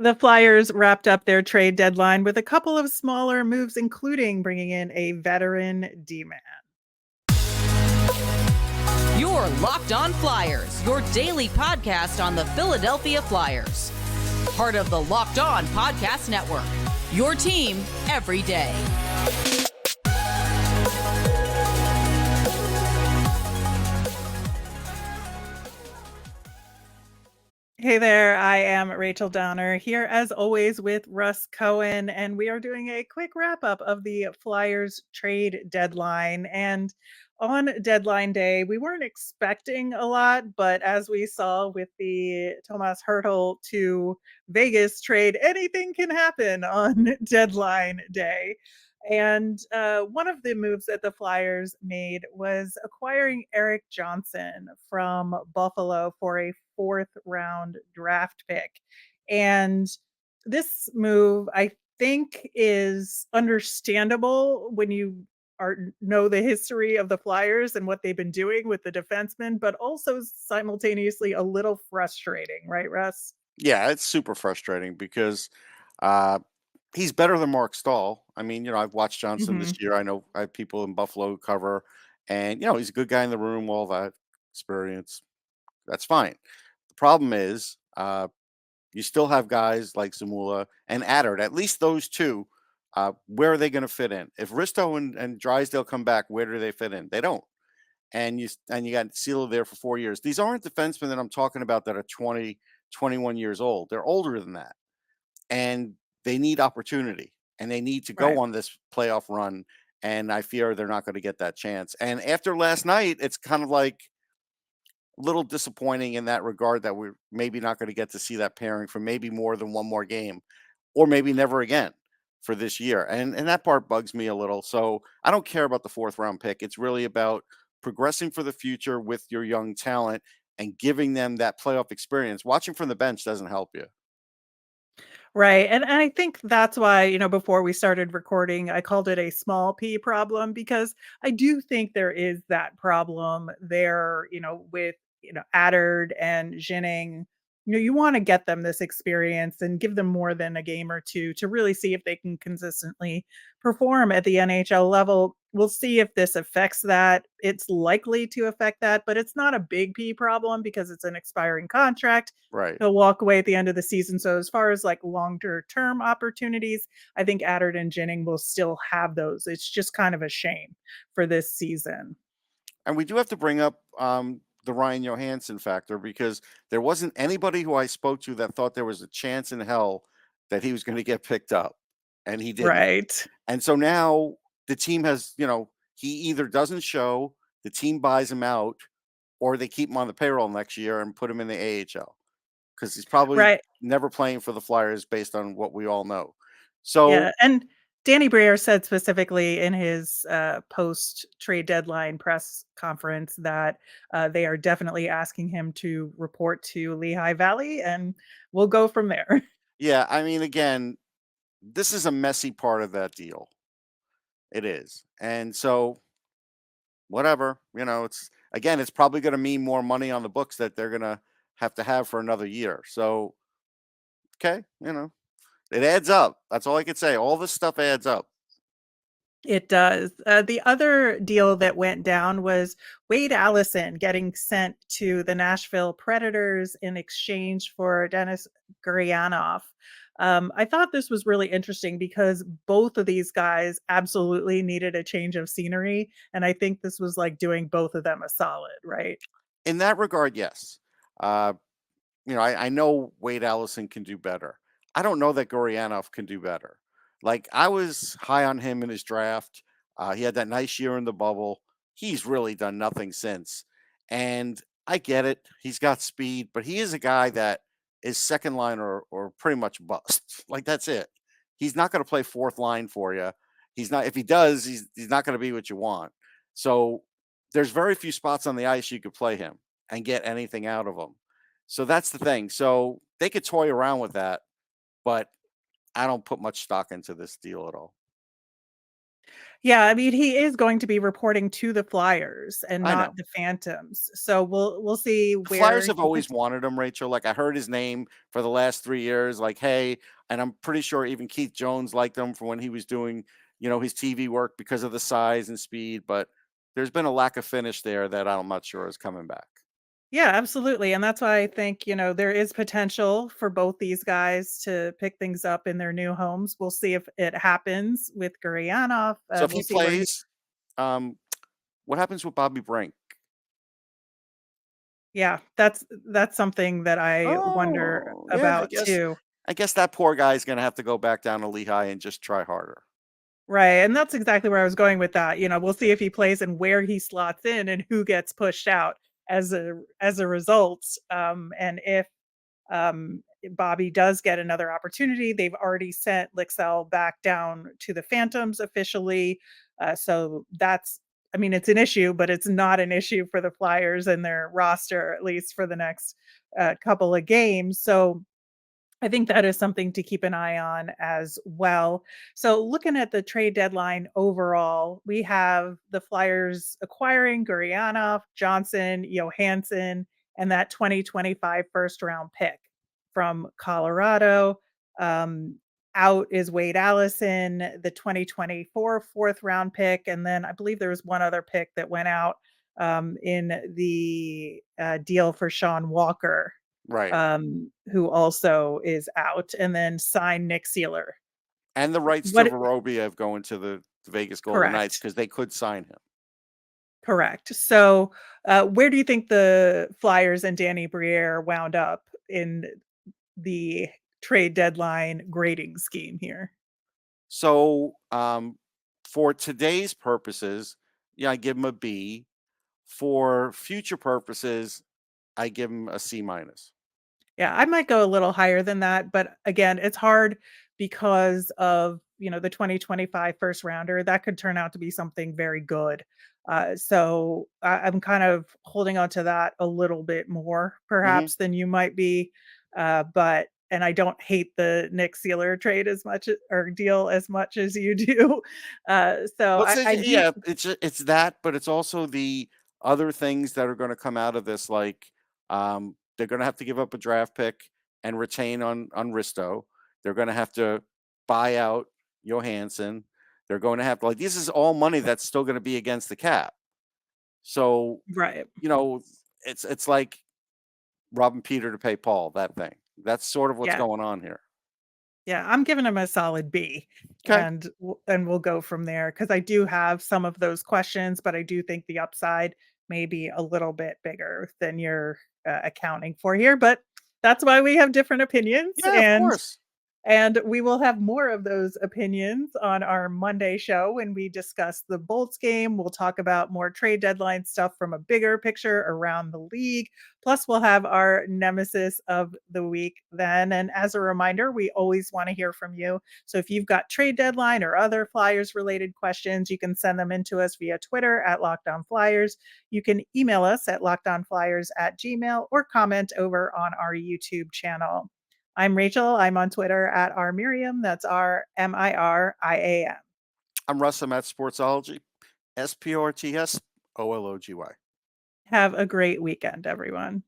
The Flyers wrapped up their trade deadline with a couple of smaller moves, including bringing in a veteran D-man. You're Locked On Flyers, your daily podcast on the Philadelphia Flyers. Part of the Locked On Podcast Network, your team every day. Hey there, I am Rachel Downer here as always with Russ Cohen, and we are doing a quick wrap up of the Flyers trade deadline. And on deadline day, we weren't expecting a lot, but as we saw with the Tomas Hertl to Vegas trade, anything can happen on deadline day. And one of the moves that the Flyers made was acquiring Erik Johnson from Buffalo for a fourth round draft pick. And this move, I think, is understandable when you know the history of the Flyers and what they've been doing with the defensemen, but also simultaneously a little frustrating, right, Russ? Yeah, it's super frustrating because uh, he's better than Mark Stahl. I mean, I've watched Johnson this Hmm. year. I know I have people in Buffalo who cover, and he's a good guy in the room, all that experience. That's fine. The problem is, you still have guys like Zamula and Adder. At least those two. Where are they going to fit in? If Risto and Drysdale come back, where do they fit in? They don't. And you got Sealer there for 4 years. These aren't defensemen that I'm talking about that are 20, 21 years old. They're older than that, and they need opportunity, and they need to Right. go on this playoff run. And I fear they're not going to get that chance. And after last night, it's kind of like a little disappointing in that regard that we're maybe not going to get to see that pairing for maybe more than one more game, or maybe never again for this year. And that part bugs me a little. So I don't care about the fourth round pick. It's really about progressing for the future with your young talent and giving them that playoff experience. Watching from the bench doesn't help you. Right. And I think that's why, before we started recording, I called it a small p problem because I do think there is that problem there, with, Addard and Jinning. You want to get them this experience and give them more than a game or two to really see if they can consistently perform at the NHL level. We'll see if this affects that. It's likely to affect that, but it's not a big P problem because it's an expiring contract. Right. He'll walk away at the end of the season. So as far as like longer term opportunities, I think Addard and Jennings will still have those. It's just kind of a shame for this season. And we do have to bring up the Ryan Johansson factor, because there wasn't anybody who I spoke to that thought there was a chance in hell that he was going to get picked up, and he didn't. Right. And so now the team has, he either doesn't show, the team buys him out, or they keep him on the payroll next year and put him in the AHL, because he's probably Right. never playing for the Flyers based on what we all know. Yeah. So, And Danny Briere said specifically in his post trade deadline press conference that they are definitely asking him to report to Lehigh Valley, and we'll go from there. yeah, I mean, again, this is a messy part of that deal. It is. And so, whatever, it's probably going to mean more money on the books that they're going to have for another year. So, okay, it adds up. That's all I could say. All this stuff adds up. It does. The other deal that went down was Wade Allison getting sent to the Nashville Predators in exchange for Denis Gurianov. I thought this was really interesting because both of these guys absolutely needed a change of scenery. And I think this was like doing both of them a solid, right? In that regard, yes. Uh, I know Wade Allison can do better. I don't know that Gurianov can do better. Like, I was high on him in his draft. He had that nice year in the bubble. He's really done nothing since. And I get it. He's got speed, but he is a guy that is second line or pretty much bust. Like, that's it. He's not going to play fourth line for you. He's not. If he does, he's not going to be what you want. So there's very few spots on the ice you could play him and get anything out of him. So that's the thing. So they could toy around with that, but I don't put much stock into this deal at all. Yeah, I mean, he is going to be reporting to the Flyers and I know. not the Phantoms. So we'll see The Flyers where have he always gets. wanted him, Rachel. Like I heard his name for the last 3 years. Like, hey, and I'm pretty sure even Keith Jones liked him from when he was doing, his TV work because of the size and speed. But there's been a lack of finish there that I'm not sure is coming back. Yeah, absolutely, and that's why I think, there is potential for both these guys to pick things up in their new homes. We'll see if it happens with Gurianov. So if We'll he see where he. plays, um, what happens with Bobby Brink? Yeah, that's something that I wonder Oh, yeah, I about guess. too. I guess that poor guy's gonna have to go back down to Lehigh and just try harder. Right, and that's exactly where I was going with that. We'll see if he plays and where he slots in and who gets pushed out as a result. And if Bobby does get another opportunity, they've already sent Lixell back down to the Phantoms officially. So that's, I mean, it's an issue, but it's not an issue for the Flyers and their roster, at least for the next couple of games. So I think that is something to keep an eye on as well. So, looking at the trade deadline overall, we have the Flyers acquiring Gurianov, Johnson, Johansson, and that 2025 first round pick from Colorado. Um, Out is Wade Allison, the 2024 fourth round pick. And then I believe there was one other pick that went out in the deal for Sean Walker, Right. who also is out, and then sign Nick Seeler. And the rights to What Vorobiev going to the Vegas Golden Knights Correct, because they could sign him. correct. So, where do you think the Flyers and Danny Briere wound up in the trade deadline grading scheme here? So, for today's purposes, yeah, I give him a B. For future purposes, I give him a C minus. Yeah, I might go a little higher than that, but again, it's hard because of, the 2025 first rounder. That could turn out to be something very good. So I'm kind of holding on to that a little bit more, Hmm. perhaps, than you might be. But and I don't hate the Nick Sealer trade as much or deal as much as you do. So Well, I do. yeah, it's that, but it's also the other things that are going to come out of this. Like, they're going to have to give up a draft pick and retain on Risto. They're going to have to buy out Johansson. They're going to have to like this is all money that's still going to be against the cap. So Right. you know, it's like robbing Peter to pay Paul. That thing. That's sort of what's Yeah. going on here. Yeah, I'm giving him a solid B, Okay. and we'll go from there because I do have some of those questions, but I do think the upside may be a little bit bigger than you're, accounting for here, but that's why we have different opinions, Yeah, of and course. we will have more of those opinions on our Monday show when we discuss the Bolts game. We'll talk about more trade deadline stuff from a bigger picture around the league. Plus, we'll have our nemesis of the week then. And as a reminder, we always want to hear from you. So if you've got trade deadline or other Flyers related questions, you can send them into us via Twitter at Locked On Flyers. You can email us at lockedonflyers@gmail or comment over on our YouTube channel. I'm Rachel. I'm on Twitter at rmiriam. That's RMIRIAM. I'm Russ. I'm at Sportsology. SPORTSOLOGY. Have a great weekend, everyone.